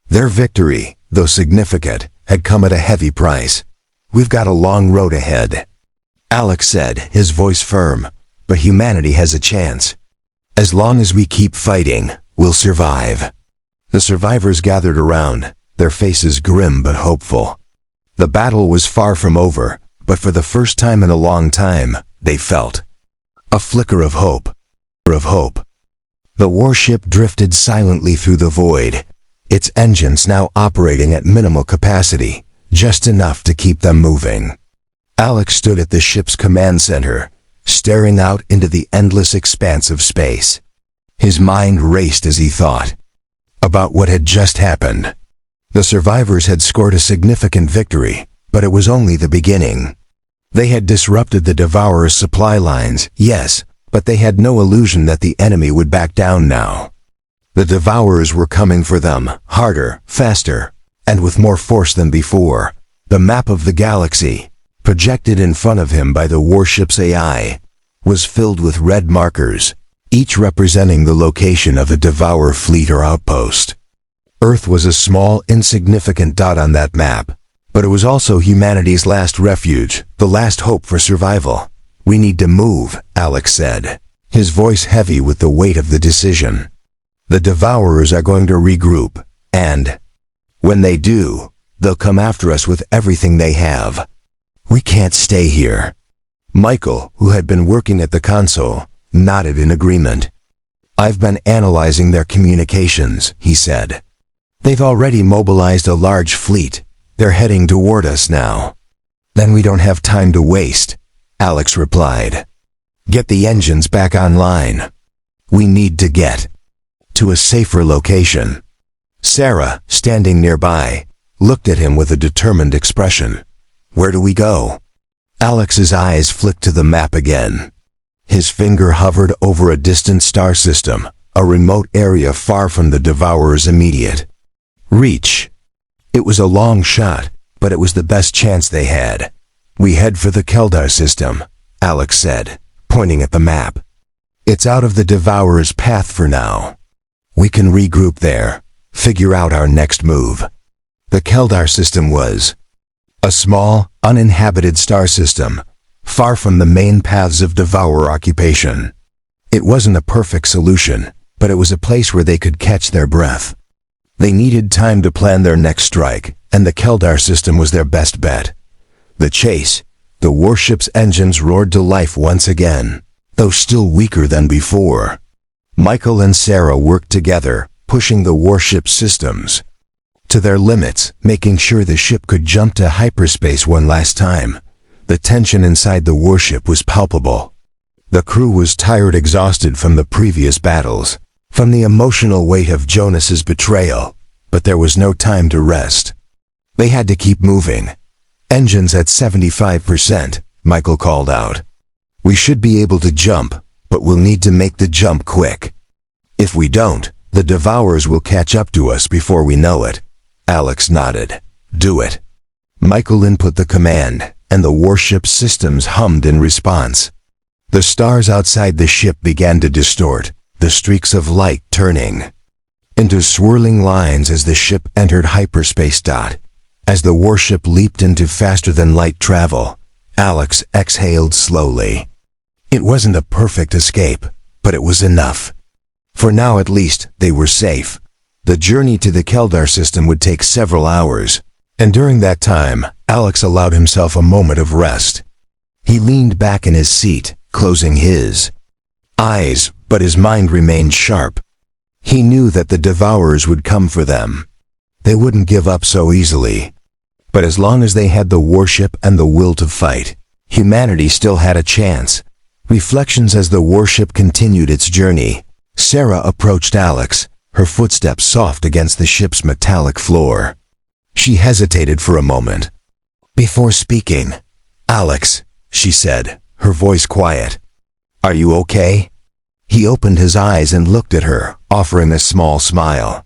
Their victory, though significant, had come at a heavy price. "We've got a long road ahead," Alex said, his voice firm, "but humanity has a chance. As long as we keep fighting, we'll survive." The survivors gathered around, their faces grim but hopeful. The battle was far from over, but for the first time in a long time, they felt a flicker of hope. The warship drifted silently through the void, its engines now operating at minimal capacity, just enough to keep them moving. Alex stood at the ship's command center, staring out into the endless expanse of space. His mind raced as he thought about what had just happened. The survivors had scored a significant victory, but it was only the beginning. They had disrupted the Devourer's supply lines, yes, but they had no illusion that the enemy would back down now. The Devourers were coming for them, harder, faster, and with more force than before. The map of the galaxy, projected in front of him by the warship's AI, was filled with red markers, each representing the location of a Devourer fleet or outpost. Earth was a small, insignificant dot on that map, but it was also humanity's last refuge, the last hope for survival. "We need to move," Alex said, his voice heavy with the weight of the decision. "The Devourers are going to regroup, and when they do, they'll come after us with everything they have. We can't stay here." Michael, who had been working at the console, nodded in agreement. "I've been analyzing their communications," he said. "They've already mobilized a large fleet. They're heading toward us now." "Then we don't have time to waste," Alex replied. "Get the engines back online. We need to get to a safer location." Sarah, standing nearby, looked at him with a determined expression. "Where do we go?" Alex's eyes flicked to the map again. His finger hovered over a distant star system, a remote area far from the Devourer's immediate reach. It was a long shot, but it was the best chance they had. "We head for the Keldar system," Alex said, pointing at the map. "It's out of the Devourer's path for now. We can regroup there, figure out our next move." The Keldar system was a small, uninhabited star system, far from the main paths of Devourer occupation. It wasn't a perfect solution, but it was a place where they could catch their breath. They needed time to plan their next strike, and the Keldar system was their best bet. The chase, the warship's engines roared to life once again, though still weaker than before. Michael and Sarah worked together, pushing the warship systems to their limits, making sure the ship could jump to hyperspace one last time. The tension inside the warship was palpable. The crew was tired, exhausted from the previous battles, from the emotional weight of Jonas's betrayal, but there was no time to rest. They had to keep moving. Engines at 75%, Michael called out. We should be able to jump, but we'll need to make the jump quick. If we don't, the Devourers will catch up to us before we know it. Alex nodded. Do it. Michael input the command, and the warship systems hummed in response. The stars outside the ship began to distort, the streaks of light turning into swirling lines as the ship entered hyperspace. As the warship leaped into faster-than-light travel, Alex exhaled slowly. It wasn't a perfect escape, but it was enough. For now at least, they were safe. The journey to the Keldar system would take several hours, and during that time, Alex allowed himself a moment of rest. He leaned back in his seat, closing his eyes, but his mind remained sharp. He knew that the Devourers would come for them. They wouldn't give up so easily. But as long as they had the warship and the will to fight, humanity still had a chance. Reflections as the warship continued its journey. Sarah approached Alex, her footsteps soft against the ship's metallic floor. She hesitated for a moment before speaking. Alex, she said, her voice quiet. Are you okay? He opened his eyes and looked at her, offering a small smile.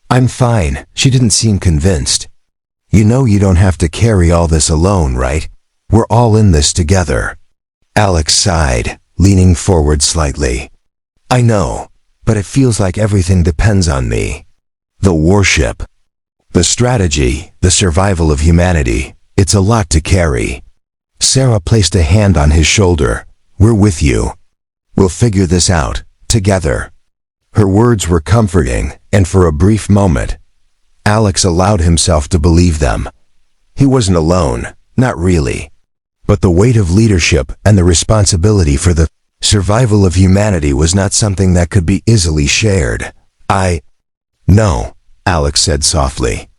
I'm fine. She didn't seem convinced. You know you don't have to carry all this alone, right? We're all in this together. Alex sighed, leaning forward slightly. I know, but it feels like everything depends on me. The warship, the strategy, the survival of humanity, it's a lot to carry. Sarah placed a hand on his shoulder. We're with you. We'll figure this out, together. Her words were comforting, and for a brief moment, Alex allowed himself to believe them. He wasn't alone, not really. But the weight of leadership and the responsibility for the survival of humanity was not something that could be easily shared. No, Alex said softly.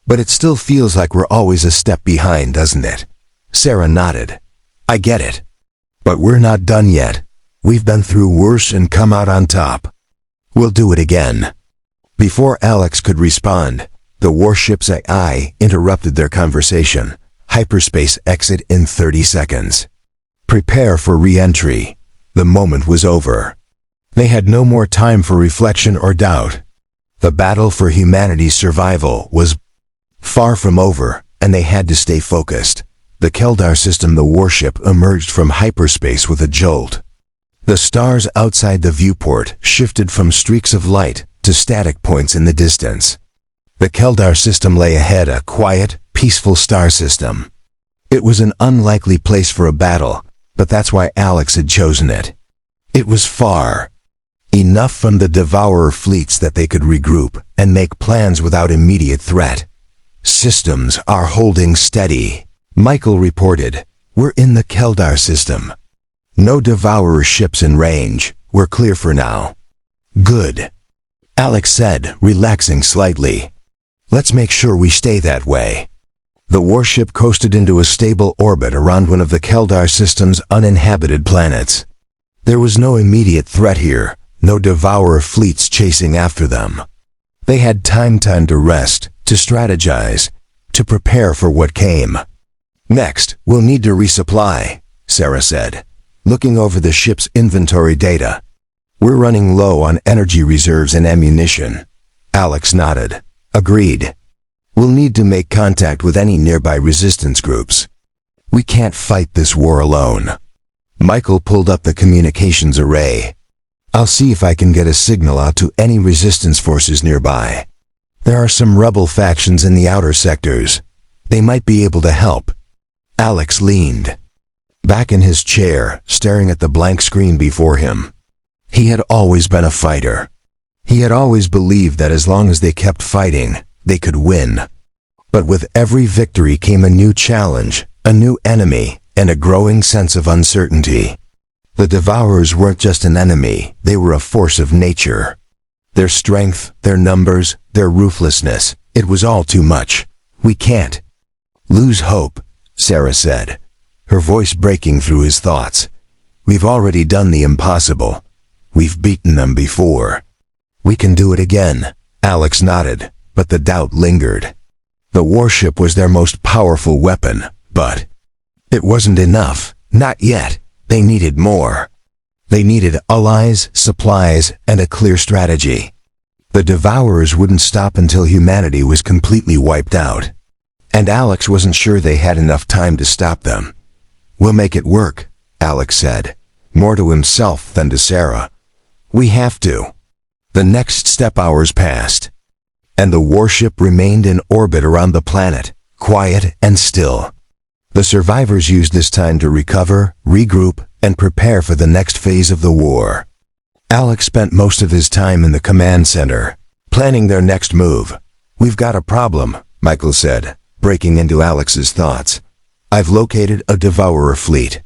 But it still feels like we're always a step behind, doesn't it? Sarah nodded. I get it. But we're not done yet. We've been through worse and come out on top. We'll do it again. Before Alex could respond, the warship's AI interrupted their conversation. Hyperspace exit in 30 seconds. Prepare for re-entry. The moment was over. They had no more time for reflection or doubt. The battle for humanity's survival was far from over, and they had to stay focused. The Keldar system, the warship, emerged from hyperspace with a jolt. The stars outside the viewport shifted from streaks of light to static points in the distance. The Keldar system lay ahead, a quiet, peaceful star system. It was an unlikely place for a battle, but that's why Alex had chosen it. It was far enough from the Devourer fleets that they could regroup and make plans without immediate threat. Systems are holding steady, Michael reported. We're in the Keldar system. No Devourer ships in range. We're clear for now. Good, Alex said, relaxing slightly. Let's make sure we stay that way. The warship coasted into a stable orbit around one of the Keldar system's uninhabited planets. There was no immediate threat here, no Devourer fleets chasing after them. They had time to rest, to strategize, to prepare for what came. Next, we'll need to resupply, Sarah said, looking over the ship's inventory data. We're running low on energy reserves and ammunition. Alex nodded. Agreed. We'll need to make contact with any nearby resistance groups. We can't fight this war alone. Michael pulled up the communications array. I'll see if I can get a signal out to any resistance forces nearby. There are some rebel factions in the outer sectors. They might be able to help. Alex leaned back in his chair, staring at the blank screen before him. He had always been a fighter. He had always believed that as long as they kept fighting, they could win. But with every victory came a new challenge, a new enemy, and a growing sense of uncertainty. The Devourers weren't just an enemy, they were a force of nature. Their strength, their numbers, their ruthlessness, it was all too much. We can't lose hope, Sarah said, her voice breaking through his thoughts. We've already done the impossible. We've beaten them before. We can do it again. Alex nodded, but the doubt lingered. The warship was their most powerful weapon, but it wasn't enough. Not yet. They needed more. They needed allies, supplies, and a clear strategy. The Devourers wouldn't stop until humanity was completely wiped out. And Alex wasn't sure they had enough time to stop them. We'll make it work, Alex said, more to himself than to Sarah. We have to. The next step hours passed, and the warship remained in orbit around the planet, quiet and still. The survivors used this time to recover, regroup, and prepare for the next phase of the war. Alex spent most of his time in the command center, planning their next move. We've got a problem, Michael said, breaking into Alex's thoughts. I've located a Devourer fleet.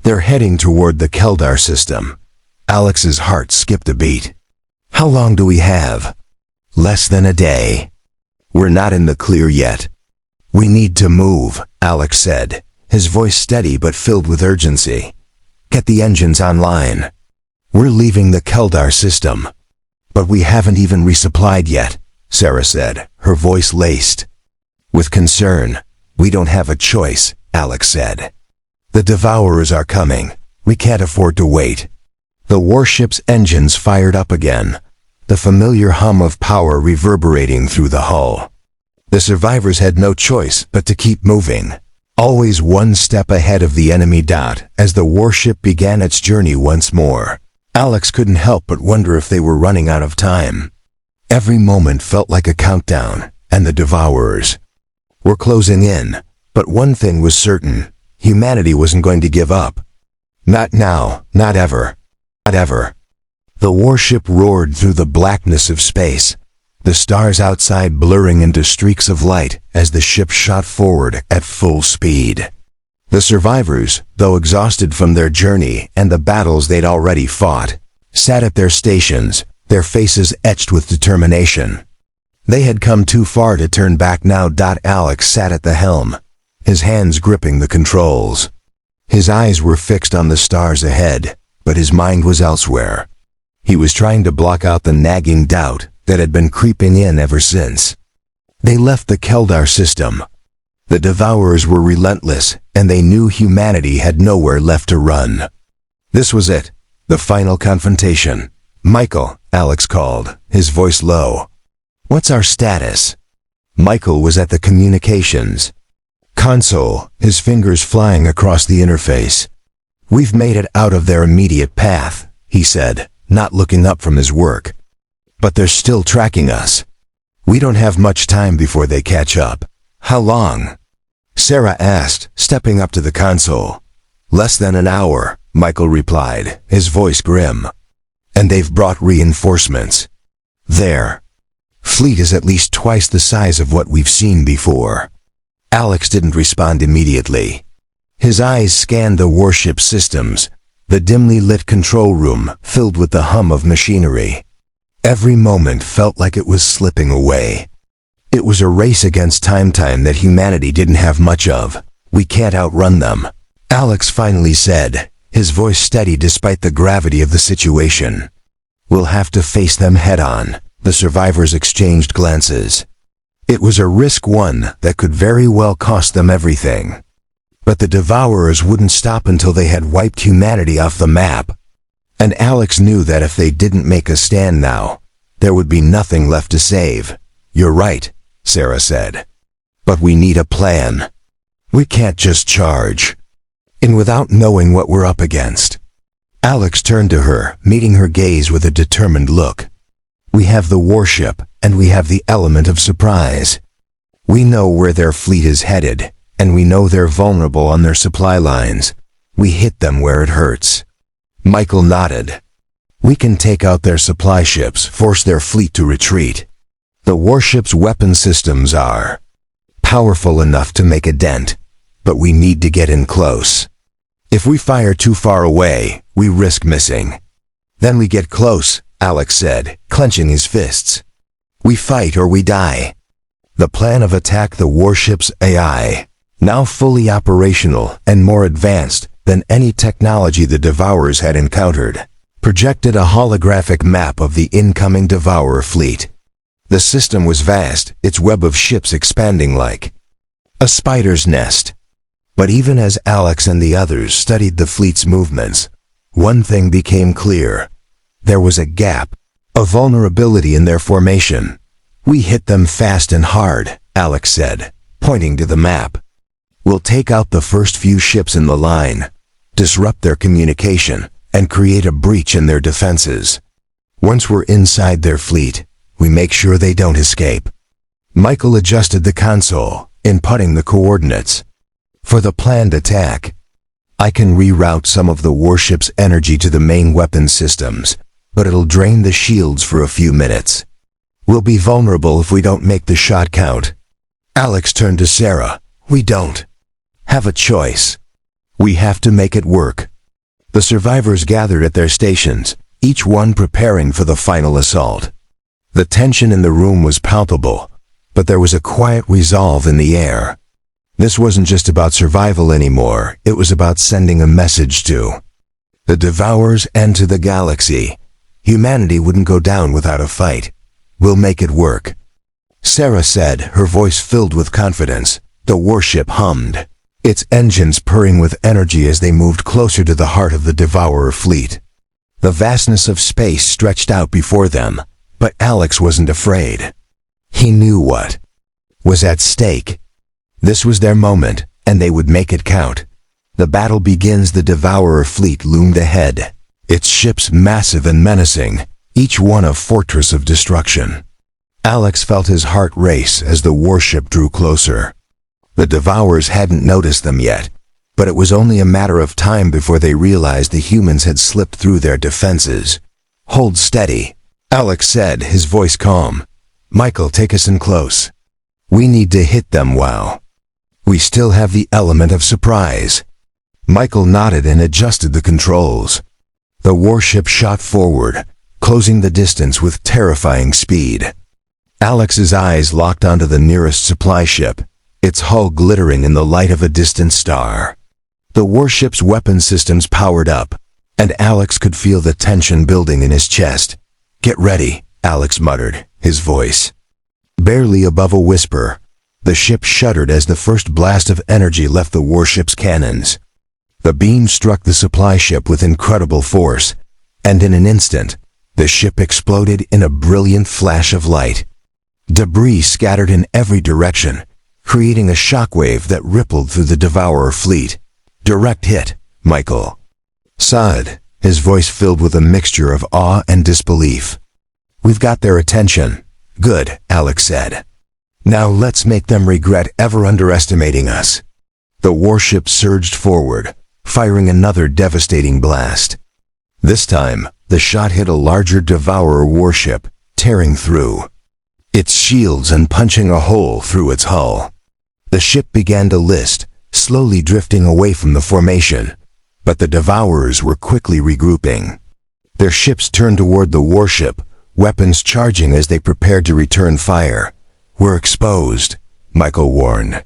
They're heading toward the Keldar system. Alex's heart skipped a beat. How long do we have? Less than a day. We're not in the clear yet. We need to move, Alex said, his voice steady but filled with urgency. Get the engines online. We're leaving the Keldar system. But we haven't even resupplied yet, Sarah said, her voice laced with concern. We don't have a choice, Alex said. The Devourers are coming. We can't afford to wait. The warship's engines fired up again, the familiar hum of power reverberating through the hull. The survivors had no choice but to keep moving, always one step ahead of the enemy dot as the warship began its journey once more. Alex couldn't help but wonder if they were running out of time. Every moment felt like a countdown, and the Devourers were closing in. But one thing was certain, humanity wasn't going to give up. Not now, not ever. Not ever. The warship roared through the blackness of space, the stars outside blurring into streaks of light as the ship shot forward at full speed. The survivors, though exhausted from their journey and the battles they'd already fought, sat at their stations, their faces etched with determination. They had come too far to turn back now. Alex sat at the helm, his hands gripping the controls. His eyes were fixed on the stars ahead, but his mind was elsewhere. He was trying to block out the nagging doubt that had been creeping in ever since. They left the Keldar system. The Devourers were relentless, and they knew humanity had nowhere left to run. This was it, the final confrontation. Michael, Alex called, his voice low. What's our status? Michael was at the communications console, his fingers flying across the interface. We've made it out of their immediate path, he said, not looking up from his work. But they're still tracking us. We don't have much time before they catch up. How long? Sarah asked, stepping up to the console. Less than an hour, Michael replied, his voice grim. And they've brought reinforcements. Their fleet is at least twice the size of what we've seen before. Alex didn't respond immediately. His eyes scanned the warship systems, the dimly lit control room filled with the hum of machinery. Every moment felt like it was slipping away. It was a race against time that humanity didn't have much of. We can't outrun them, Alex finally said, his voice steady despite the gravity of the situation. We'll have to face them head-on. The survivors exchanged glances. It was a risk, one that could very well cost them everything. But the Devourers wouldn't stop until they had wiped humanity off the map. And Alex knew that if they didn't make a stand now, there would be nothing left to save. You're right, Sarah said. But we need a plan. We can't just charge in without knowing what we're up against. Alex turned to her, meeting her gaze with a determined look. We have the warship, and we have the element of surprise. We know where their fleet is headed, and we know they're vulnerable on their supply lines. We hit them where it hurts. Michael nodded. We can take out their supply ships, force their fleet to retreat. The warship's weapon systems are powerful enough to make a dent, but we need to get in close. If we fire too far away, we risk missing. Then we get close, Alex said, clenching his fists. We fight or we die. The plan of attack the warship's AI, now fully operational and more advanced than any technology the Devourers had encountered, projected a holographic map of the incoming Devourer fleet. The system was vast, its web of ships expanding like a spider's nest. But even as Alex and the others studied the fleet's movements, one thing became clear. There was a gap, a vulnerability in their formation. We hit them fast and hard, Alex said, pointing to the map. We'll take out the first few ships in the line, disrupt their communication, and create a breach in their defenses. Once we're inside their fleet, we make sure they don't escape. Michael adjusted the console, inputting the coordinates. For the planned attack, I can reroute some of the warship's energy to the main weapon systems, but it'll drain the shields for a few minutes. We'll be vulnerable if we don't make the shot count. Alex turned to Sarah. We don't have a choice. We have to make it work. The survivors gathered at their stations, each one preparing for the final assault. The tension in the room was palpable, but there was a quiet resolve in the air. This wasn't just about survival anymore, it was about sending a message to the Devourers and to the galaxy. Humanity wouldn't go down without a fight. We'll make it work. Sarah said, her voice filled with confidence. The warship hummed, its engines purring with energy as they moved closer to the heart of the Devourer fleet. The vastness of space stretched out before them, but Alex wasn't afraid. He knew what was at stake. This was their moment, and they would make it count. The battle begins. The Devourer fleet loomed ahead, its ships massive and menacing, each one a fortress of destruction. Alex felt his heart race as the warship drew closer. The Devourers hadn't noticed them yet, but it was only a matter of time before they realized the humans had slipped through their defenses. Hold steady, Alex said, his voice calm. Michael, take us in close. We need to hit them while we still have the element of surprise. Michael nodded and adjusted the controls. The warship shot forward, closing the distance with terrifying speed. Alex's eyes locked onto the nearest supply ship, its hull glittering in the light of a distant star. The warship's weapon systems powered up, and Alex could feel the tension building in his chest. Get ready, Alex muttered, his voice barely above a whisper. The ship shuddered as the first blast of energy left the warship's cannons. The beam struck the supply ship with incredible force, and in an instant, the ship exploded in a brilliant flash of light. Debris scattered in every direction, creating a shockwave that rippled through the Devourer fleet. Direct hit, Michael sighed, his voice filled with a mixture of awe and disbelief. We've got their attention. Good, Alex said. Now let's make them regret ever underestimating us. The warship surged forward, firing another devastating blast. This time, the shot hit a larger Devourer warship, tearing through its shields and punching a hole through its hull. The ship began to list, slowly drifting away from the formation, but the Devourers were quickly regrouping. Their ships turned toward the warship, weapons charging as they prepared to return fire. We're exposed, Michael warned.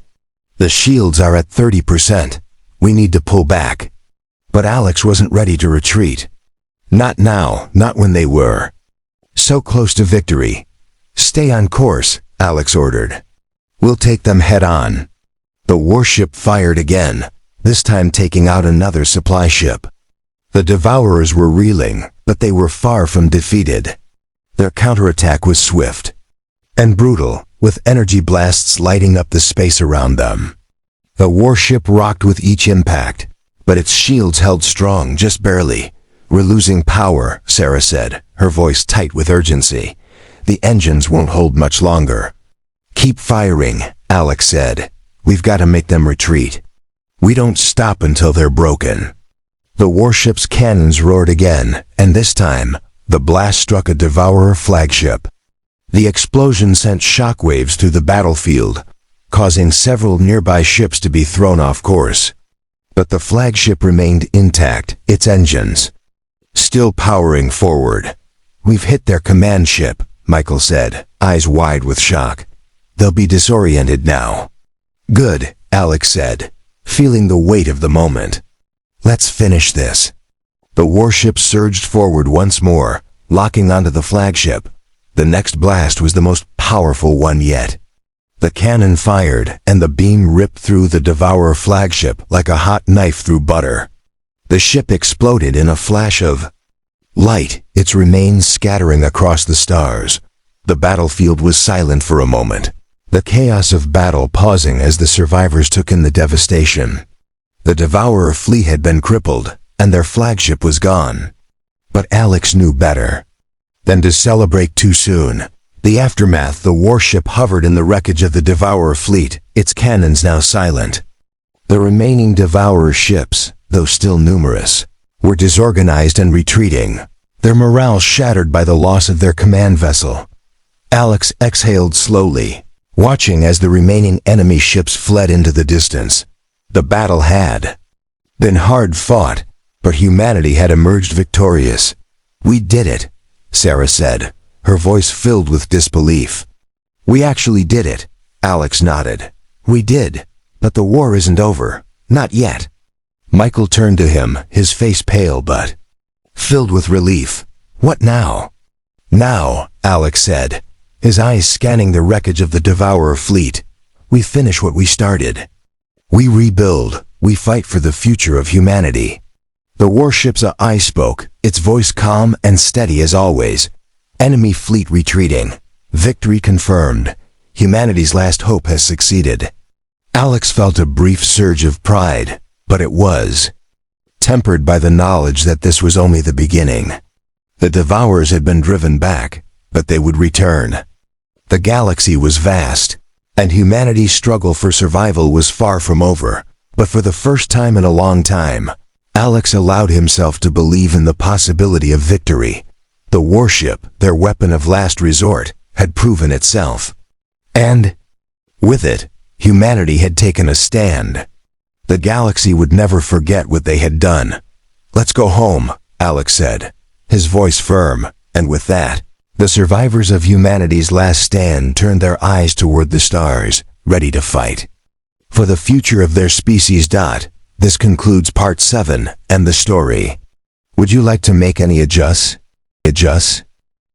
The shields are at 30%. We need to pull back. But Alex wasn't ready to retreat. Not now, not when they were so close to victory. Stay on course, Alex ordered. We'll take them head on. The warship fired again, this time taking out another supply ship. The Devourers were reeling, but they were far from defeated. Their counterattack was swift and brutal, with energy blasts lighting up the space around them. The warship rocked with each impact, but its shields held strong just barely. We're losing power, Sarah said, her voice tight with urgency. The engines won't hold much longer. Keep firing, Alex said. We've got to make them retreat. We don't stop until they're broken. The warship's cannons roared again, and this time, the blast struck a Devourer flagship. The explosion sent shockwaves through the battlefield, causing several nearby ships to be thrown off course. But the flagship remained intact, its engines still powering forward. We've hit their command ship, Michael said, eyes wide with shock. They'll be disoriented now. Good, Alex said, feeling the weight of the moment. Let's finish this. The warship surged forward once more, locking onto the flagship. The next blast was the most powerful one yet. The cannon fired, and the beam ripped through the Devourer flagship like a hot knife through butter. The ship exploded in a flash of light, its remains scattering across the stars. The battlefield was silent for a moment, the chaos of battle pausing as the survivors took in the devastation. The Devourer fleet had been crippled, and their flagship was gone. But Alex knew better than to celebrate too soon. The aftermath, the warship hovered in the wreckage of the Devourer fleet, its cannons now silent. The remaining Devourer ships, though still numerous, were disorganized and retreating, their morale shattered by the loss of their command vessel. Alex exhaled slowly, watching as the remaining enemy ships fled into the distance. The battle had been hard fought, but humanity had emerged victorious. We did it, Sarah said, her voice filled with disbelief. We actually did it, Alex nodded. We did, but the war isn't over. Not yet. Michael turned to him, his face pale but filled with relief. What now? Now, Alex said, his eyes scanning the wreckage of the Devourer fleet. We finish what we started. We rebuild. We fight for the future of humanity. The warship's eye spoke, its voice calm and steady as always. Enemy fleet retreating. Victory confirmed. Humanity's last hope has succeeded. Alex felt a brief surge of pride, but it was tempered by the knowledge that this was only the beginning. The Devourers had been driven back, but they would return. The galaxy was vast, and humanity's struggle for survival was far from over. But for the first time in a long time, Alex allowed himself to believe in the possibility of victory. The warship, their weapon of last resort, had proven itself. And with it, humanity had taken a stand. The galaxy would never forget what they had done. Let's go home, Alex said, his voice firm, and with that, the survivors of humanity's last stand turned their eyes toward the stars, ready to fight for the future of their species. This concludes part 7 and the story. Would you like to make any adjustments?